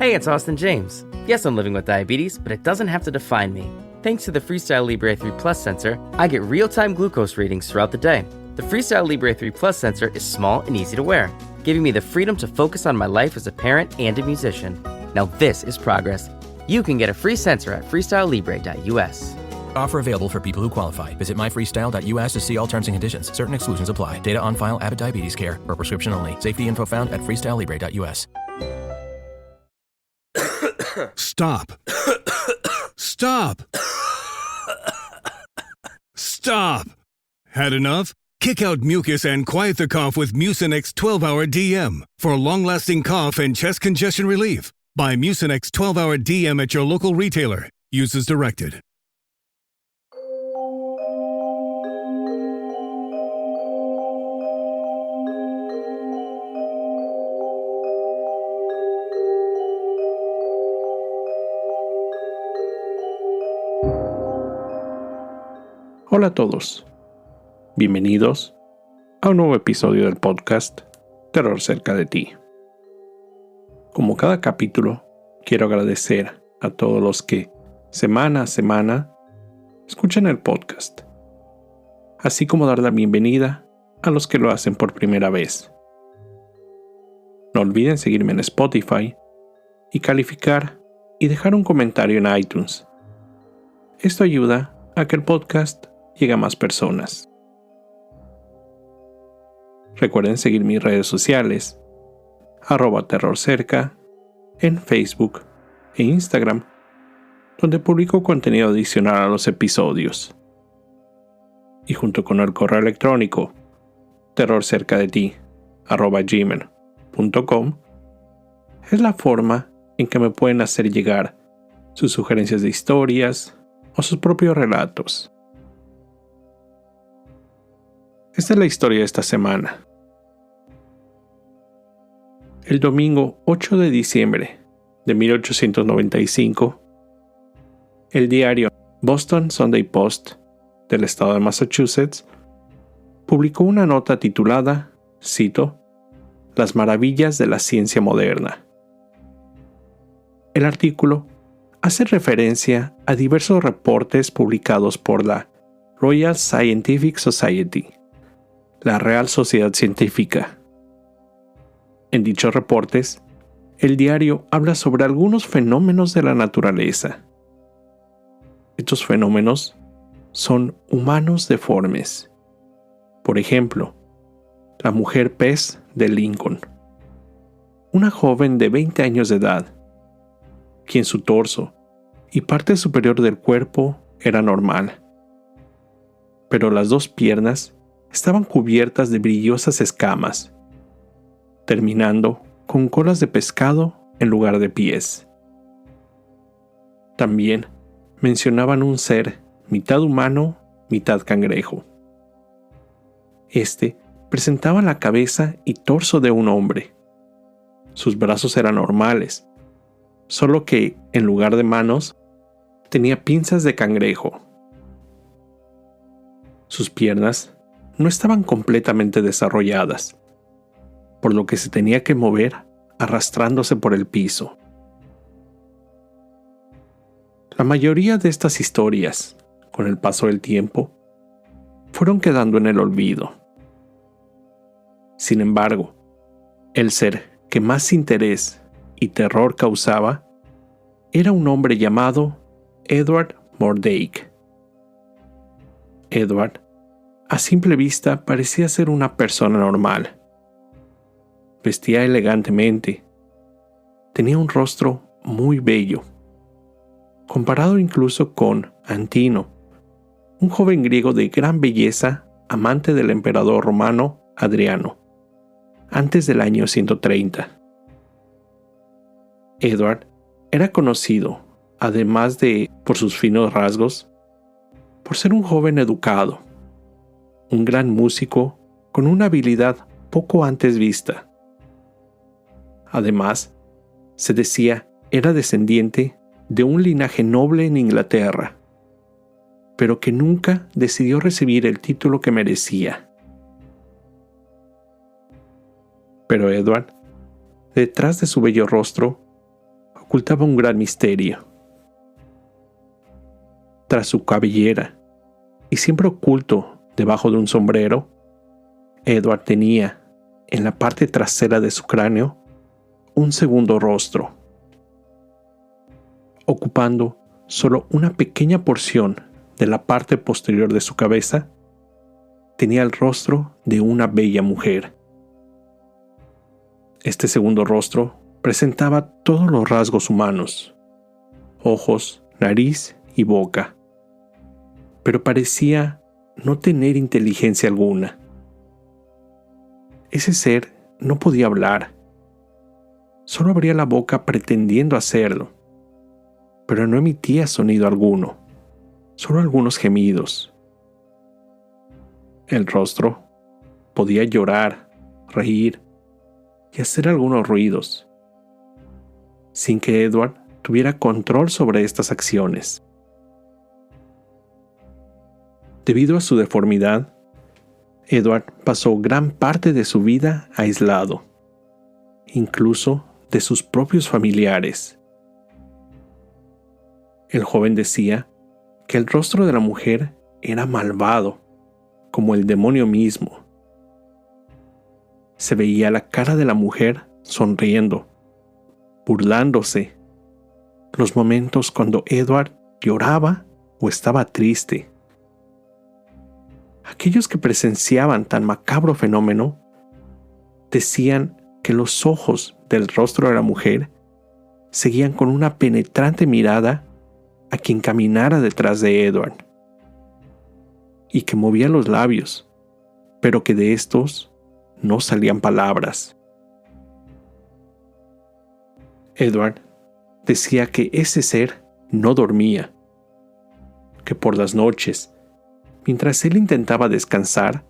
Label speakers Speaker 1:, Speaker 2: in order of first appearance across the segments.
Speaker 1: Hey, it's Austin James. Yes, I'm living with diabetes, but it doesn't have to define me. Thanks to the Freestyle Libre 3 Plus sensor, I get real-time glucose readings throughout the day. The Freestyle Libre 3 Plus sensor is small and easy to wear, giving me the freedom to focus on my life as a parent and a musician. Now this is progress. You can get a free sensor at freestylelibre.us.
Speaker 2: Offer available for people who qualify. Visit myfreestyle.us to see all terms and conditions. Certain exclusions apply. Data on file. Abbott Diabetes Care. Per prescription only. Safety info found at freestylelibre.us.
Speaker 3: Stop. Stop. Stop. Had enough? Kick out mucus and quiet the cough with Mucinex 12-Hour DM for long-lasting cough and chest congestion relief. Buy Mucinex 12-Hour DM at your local retailer. Use as directed.
Speaker 4: Hola a todos, bienvenidos a un nuevo episodio del podcast Terror cerca de ti. Como cada capítulo, quiero agradecer a todos los que semana a semana escuchan el podcast, así como dar la bienvenida a los que lo hacen por primera vez. No olviden seguirme en Spotify y calificar y dejar un comentario en iTunes. Esto ayuda a que el podcast llegue a más personas. Recuerden seguir mis redes sociales @terrorcerca en Facebook e Instagram, donde publico contenido adicional a los episodios. Y junto con el correo electrónico terrorcercadeti@gmail.com es la forma en que me pueden hacer llegar sus sugerencias de historias o sus propios relatos. Esta es la historia de esta semana. El domingo 8 de diciembre de 1895, el diario Boston Sunday Post del estado de Massachusetts publicó una nota titulada, cito, "Las maravillas de la ciencia moderna". El artículo hace referencia a diversos reportes publicados por la Royal Scientific Society, la Real Sociedad Científica. En dichos reportes, el diario habla sobre algunos fenómenos de la naturaleza. Estos fenómenos son humanos deformes. Por ejemplo, la mujer pez de Lincoln, una joven de 20 años de edad, quien su torso y parte superior del cuerpo era normal, pero las dos piernas estaban cubiertas de brillosas escamas, terminando con colas de pescado en lugar de pies. También mencionaban un ser mitad humano, mitad cangrejo. Este presentaba la cabeza y torso de un hombre. Sus brazos eran normales, solo que, en lugar de manos, tenía pinzas de cangrejo. Sus piernas no estaban completamente desarrolladas, por lo que se tenía que mover arrastrándose por el piso. La mayoría de estas historias, con el paso del tiempo, fueron quedando en el olvido. Sin embargo, el ser que más interés y terror causaba era un hombre llamado Edward Mordake. Edward, a simple vista, parecía ser una persona normal. Vestía elegantemente. Tenía un rostro muy bello, comparado incluso con Antino, un joven griego de gran belleza, amante del emperador romano Adriano, antes del año 130. Edward era conocido, además de por sus finos rasgos, por ser un joven educado, un gran músico con una habilidad poco antes vista. Además, se decía era descendiente de un linaje noble en Inglaterra, pero que nunca decidió recibir el título que merecía. Pero Edward, detrás de su bello rostro, ocultaba un gran misterio. Tras su cabellera, y siempre oculto debajo de un sombrero, Edward tenía, en la parte trasera de su cráneo, un segundo rostro, ocupando solo una pequeña porción de la parte posterior de su cabeza. Tenía el rostro de una bella mujer. Este segundo rostro presentaba todos los rasgos humanos: ojos, nariz y boca, pero parecía no tener inteligencia alguna. Ese ser no podía hablar. Solo abría la boca pretendiendo hacerlo, pero no emitía sonido alguno, solo algunos gemidos. El rostro podía llorar, reír y hacer algunos ruidos, sin que Edward tuviera control sobre estas acciones. Debido a su deformidad, Edward pasó gran parte de su vida aislado, incluso de sus propios familiares. El joven decía que el rostro de la mujer era malvado, como el demonio mismo. Se veía la cara de la mujer sonriendo, burlándose, los momentos cuando Edward lloraba o estaba triste. Aquellos que presenciaban tan macabro fenómeno decían que los ojos del rostro de la mujer seguían con una penetrante mirada a quien caminara detrás de Edward, y que movía los labios, pero que de estos no salían palabras. Edward decía que ese ser no dormía, que por las noches, mientras él intentaba descansar,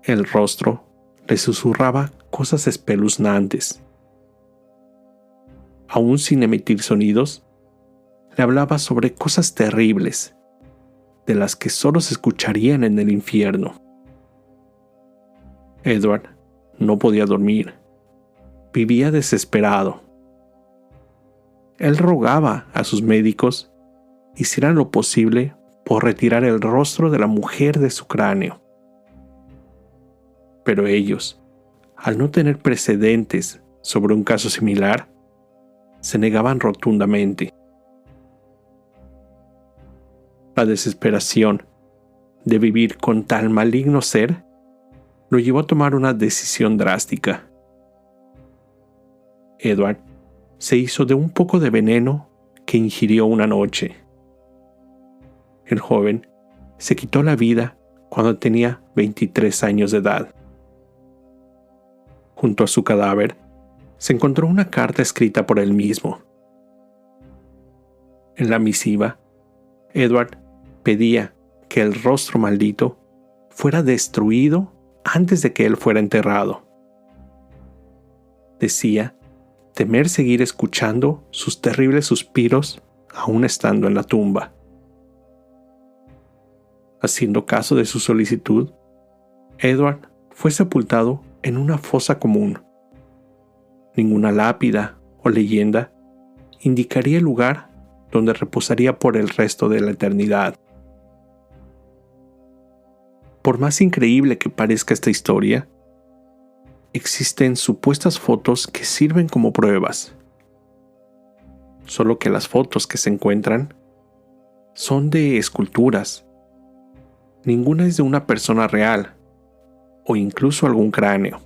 Speaker 4: el rostro le susurraba cosas espeluznantes. Aún sin emitir sonidos, le hablaba sobre cosas terribles, de las que solo se escucharían en el infierno. Edward no podía dormir. Vivía desesperado. Él rogaba a sus médicos hicieran lo posible por retirar el rostro de la mujer de su cráneo. Pero ellos, al no tener precedentes sobre un caso similar, se negaban rotundamente. La desesperación de vivir con tal maligno ser lo llevó a tomar una decisión drástica. Edward se hizo de un poco de veneno que ingirió una noche. El joven se quitó la vida cuando tenía 23 años de edad. Junto a su cadáver se encontró una carta escrita por él mismo. En la misiva, Edward pedía que el rostro maldito fuera destruido antes de que él fuera enterrado. Decía temer seguir escuchando sus terribles suspiros aún estando en la tumba. Haciendo caso de su solicitud, Edward fue sepultado en una fosa común. Ninguna lápida o leyenda indicaría el lugar donde reposaría por el resto de la eternidad. Por más increíble que parezca esta historia, existen supuestas fotos que sirven como pruebas. Solo que las fotos que se encuentran son de esculturas. Ninguna es de una persona real, o incluso algún cráneo.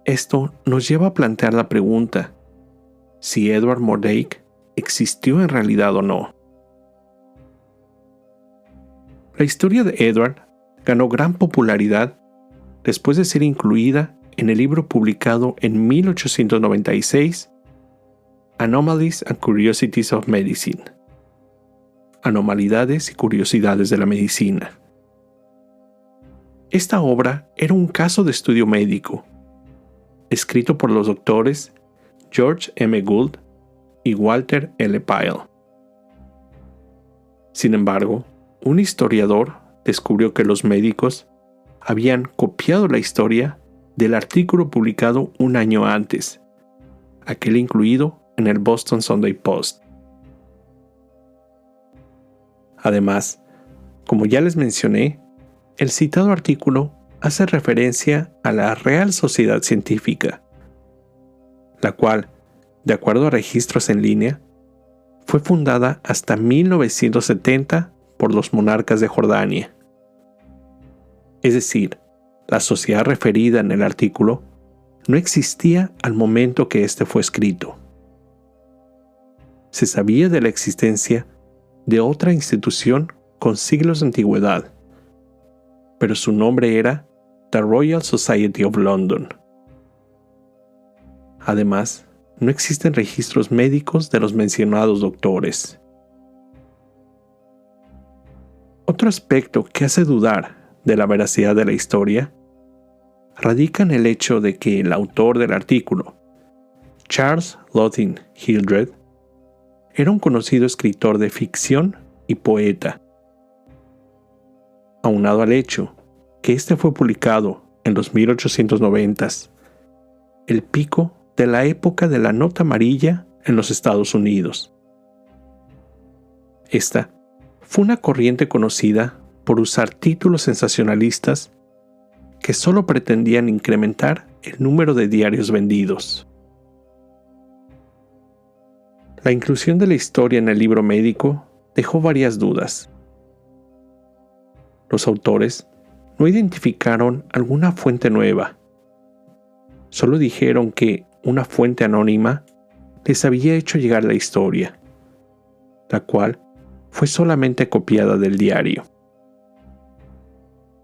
Speaker 4: Esto nos lleva a plantear la pregunta si Edward Murdoch existió en realidad o no. La historia de Edward ganó gran popularidad después de ser incluida en el libro publicado en 1896, Anomalies and Curiosities of Medicine, Anomalidades y Curiosidades de la Medicina. Esta obra era un caso de estudio médico, escrito por los doctores George M. Gould y Walter L. Pyle. Sin embargo, un historiador descubrió que los médicos habían copiado la historia del artículo publicado un año antes, aquel incluido en el Boston Sunday Post. Además, como ya les mencioné, el citado artículo hace referencia a la Real Sociedad Científica, la cual, de acuerdo a registros en línea, fue fundada hasta 1970 por los monarcas de Jordania. Es decir, la sociedad referida en el artículo no existía al momento que este fue escrito. Se sabía de la existencia de otra institución con siglos de antigüedad, pero su nombre era The Royal Society of London. Además, no existen registros médicos de los mencionados doctores. Otro aspecto que hace dudar de la veracidad de la historia radica en el hecho de que el autor del artículo, Charles Lothin Hildred, era un conocido escritor de ficción y poeta. Aunado al hecho que este fue publicado en los 1890s, el pico de la época de la nota amarilla en los Estados Unidos. Esta fue una corriente conocida por usar títulos sensacionalistas que solo pretendían incrementar el número de diarios vendidos. La inclusión de la historia en el libro médico dejó varias dudas. Los autores no identificaron alguna fuente nueva. Solo dijeron que una fuente anónima les había hecho llegar la historia, la cual fue solamente copiada del diario.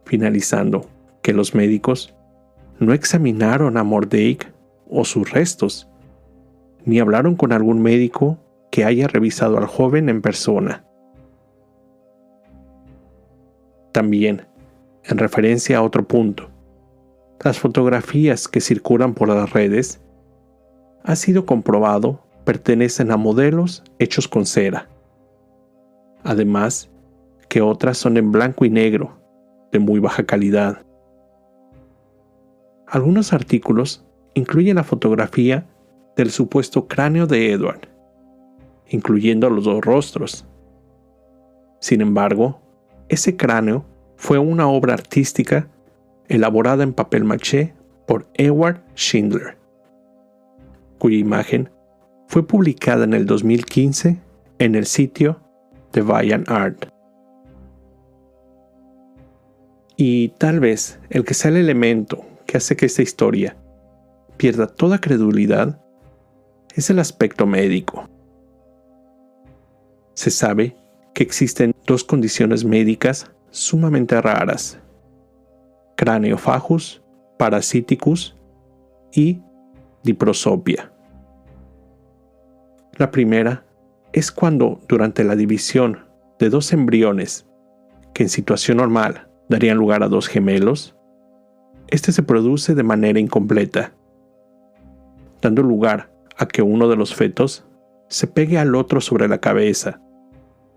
Speaker 4: Finalizando, que los médicos no examinaron a Mordeik o sus restos, ni hablaron con algún médico que haya revisado al joven en persona. También, en referencia a otro punto, las fotografías que circulan por las redes ha sido comprobado pertenecen a modelos hechos con cera. Además, que otras son en blanco y negro, de muy baja calidad. Algunos artículos incluyen la fotografía del supuesto cráneo de Edward, incluyendo los dos rostros. Sin embargo, ese cráneo fue una obra artística elaborada en papel maché por Edward Schindler, cuya imagen fue publicada en el 2015 en el sitio DeviantArt. Y tal vez el que sea el elemento que hace que esta historia pierda toda credulidad es el aspecto médico. Se sabe que existen dos condiciones médicas sumamente raras: Craniofagus parasiticus y diprosopia. La primera es cuando, durante la división de dos embriones que en situación normal darían lugar a dos gemelos, este se produce de manera incompleta, dando lugar a que uno de los fetos se pegue al otro sobre la cabeza,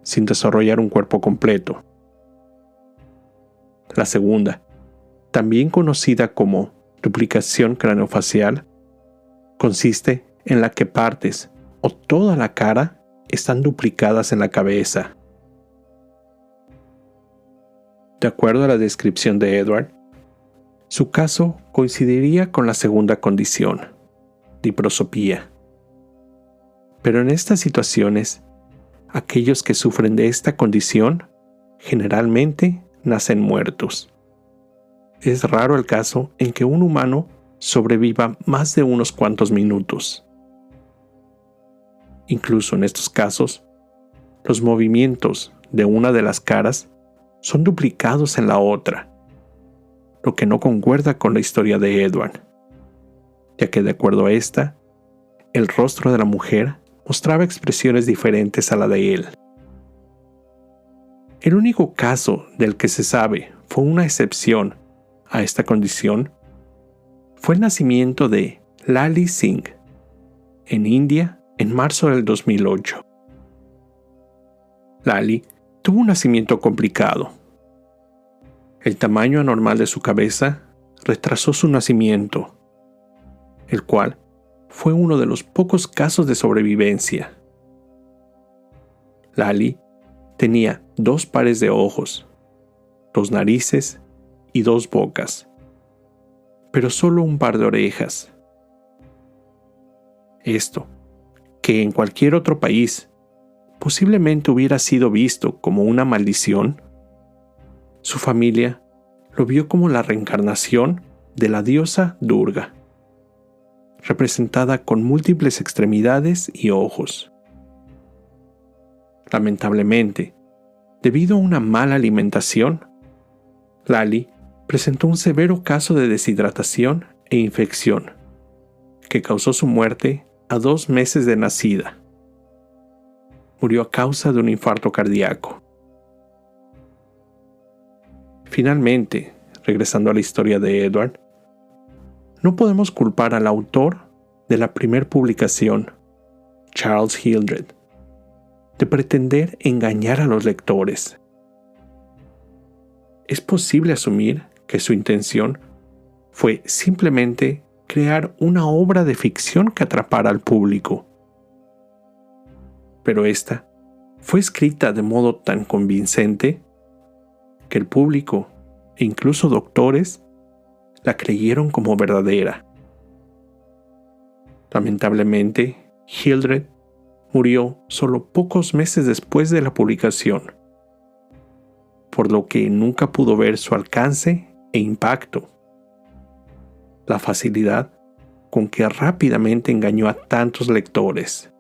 Speaker 4: sin desarrollar un cuerpo completo. La segunda, también conocida como duplicación craneofacial, consiste en la que partes o toda la cara están duplicadas en la cabeza. De acuerdo a la descripción de Edward, su caso coincidiría con la segunda condición, diprosopía. Pero en estas situaciones, aquellos que sufren de esta condición generalmente nacen muertos. Es raro el caso en que un humano sobreviva más de unos cuantos minutos. Incluso en estos casos, los movimientos de una de las caras son duplicados en la otra, lo que no concuerda con la historia de Edward, ya que de acuerdo a esta, el rostro de la mujer mostraba expresiones diferentes a la de él. El único caso del que se sabe fue una excepción a esta condición fue el nacimiento de Lali Singh en India en marzo del 2008. Lali tuvo un nacimiento complicado. El tamaño anormal de su cabeza retrasó su nacimiento, el cual fue uno de los pocos casos de sobrevivencia. Lali tenía 2 pares de ojos, 2 narices y 2 bocas, pero solo un par de orejas. Esto, que en cualquier otro país posiblemente hubiera sido visto como una maldición, su familia lo vio como la reencarnación de la diosa Durga, representada con múltiples extremidades y ojos. Lamentablemente, debido a una mala alimentación, Lali presentó un severo caso de deshidratación e infección, que causó su muerte a 2 meses de nacida. Murió a causa de un infarto cardíaco. Finalmente, regresando a la historia de Edward, no podemos culpar al autor de la primera publicación, Charles Hildred, de pretender engañar a los lectores. Es posible asumir que su intención fue simplemente crear una obra de ficción que atrapara al público. Pero esta fue escrita de modo tan convincente que el público e incluso doctores la creyeron como verdadera. Lamentablemente, Hildred murió solo pocos meses después de la publicación, por lo que nunca pudo ver su alcance e impacto. La facilidad con que rápidamente engañó a tantos lectores.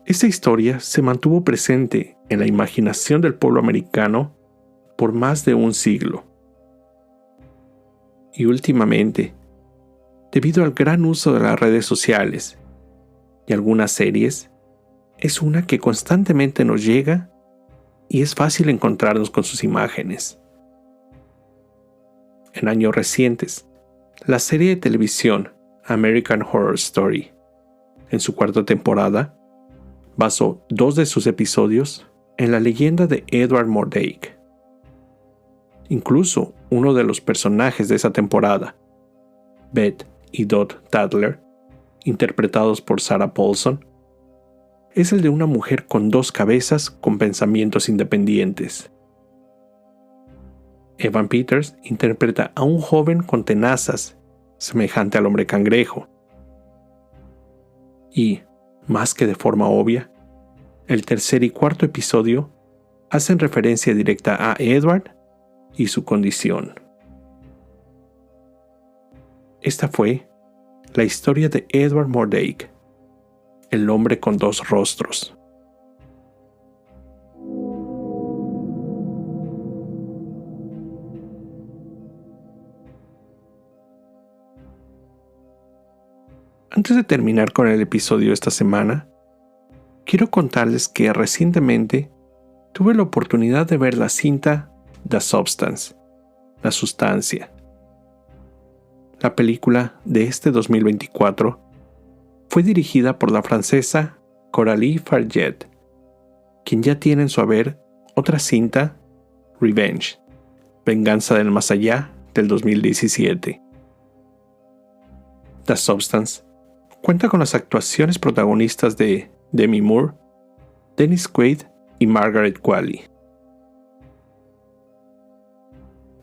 Speaker 4: Esta historia se mantuvo presente en la imaginación del pueblo americano por más de un siglo. Y últimamente, debido al gran uso de las redes sociales y algunas series, es una que constantemente nos llega y es fácil encontrarnos con sus imágenes. En años recientes, la serie de televisión American Horror Story, en su 4ª temporada, basó 2 de sus episodios en la leyenda de Edward Murdoch. Incluso uno de los personajes de esa temporada, Beth y Dot Tadler, interpretados por Sarah Paulson, es el de una mujer con 2 cabezas con pensamientos independientes. Evan Peters interpreta a un joven con tenazas, semejante al hombre cangrejo. Y, más que de forma obvia, el 3er y 4º episodio hacen referencia directa a Edward y su condición. Esta fue la historia de Edward Murdoch, el hombre con 2 rostros. Antes de terminar con el episodio de esta semana, quiero contarles que recientemente tuve la oportunidad de ver la cinta The Substance, La Sustancia. La película de este 2024 fue dirigida por la francesa Coralie Farget, quien ya tiene en su haber otra cinta, Revenge, Venganza del Más Allá, del 2017. The Substance cuenta con las actuaciones protagonistas de Demi Moore, Dennis Quaid y Margaret Qualley.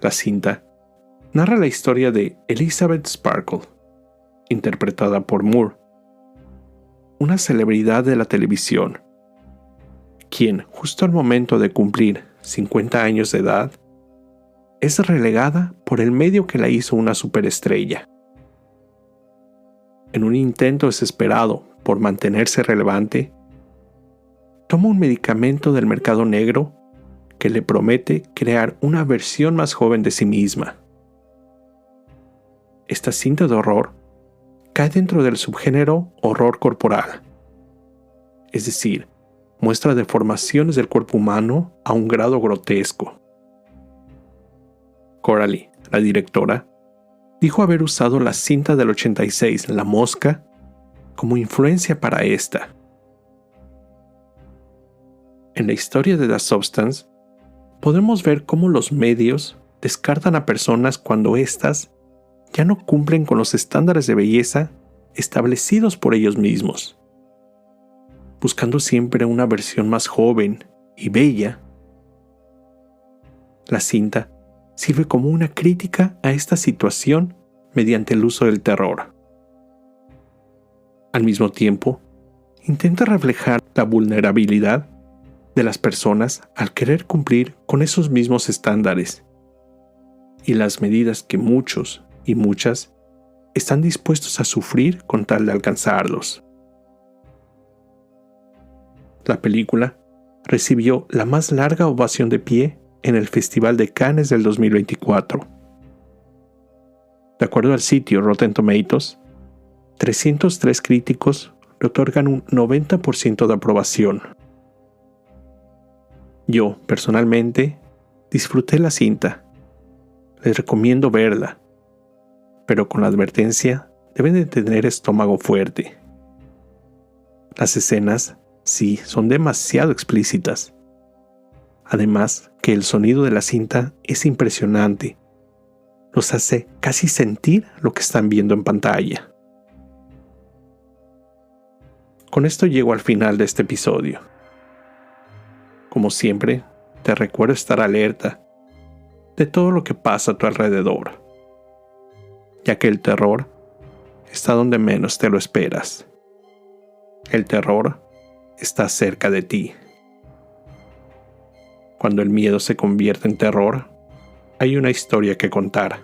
Speaker 4: La cinta narra la historia de Elizabeth Sparkle, interpretada por Moore, una celebridad de la televisión, quien, justo al momento de cumplir 50 años de edad, es relegada por el medio que la hizo una superestrella. En un intento desesperado por mantenerse relevante, toma un medicamento del mercado negro que le promete crear una versión más joven de sí misma. Esta cinta de horror cae dentro del subgénero horror corporal, es decir, muestra deformaciones del cuerpo humano a un grado grotesco. Coralie, la directora, dijo haber usado la cinta del 86, La Mosca, como influencia para esta. En la historia de The Substance, podemos ver cómo los medios descartan a personas cuando éstas ya no cumplen con los estándares de belleza establecidos por ellos mismos. Buscando siempre una versión más joven y bella, la cinta sirve como una crítica a esta situación mediante el uso del terror. Al mismo tiempo, intenta reflejar la vulnerabilidad de las personas al querer cumplir con esos mismos estándares y las medidas que muchos y muchas están dispuestos a sufrir con tal de alcanzarlos. La película recibió la más larga ovación de pie en el Festival de Cannes del 2024. De acuerdo al sitio Rotten Tomatoes, 303 críticos le otorgan un 90% de aprobación. Yo, personalmente, disfruté la cinta. Les recomiendo verla, pero con la advertencia, deben de tener estómago fuerte. Las escenas, sí, son demasiado explícitas. Además, que el sonido de la cinta es impresionante. Los hace casi sentir lo que están viendo en pantalla. Con esto llego al final de este episodio. Como siempre, te recuerdo estar alerta de todo lo que pasa a tu alrededor, ya que el terror está donde menos te lo esperas. El terror está cerca de ti. Cuando el miedo se convierte en terror, hay una historia que contar.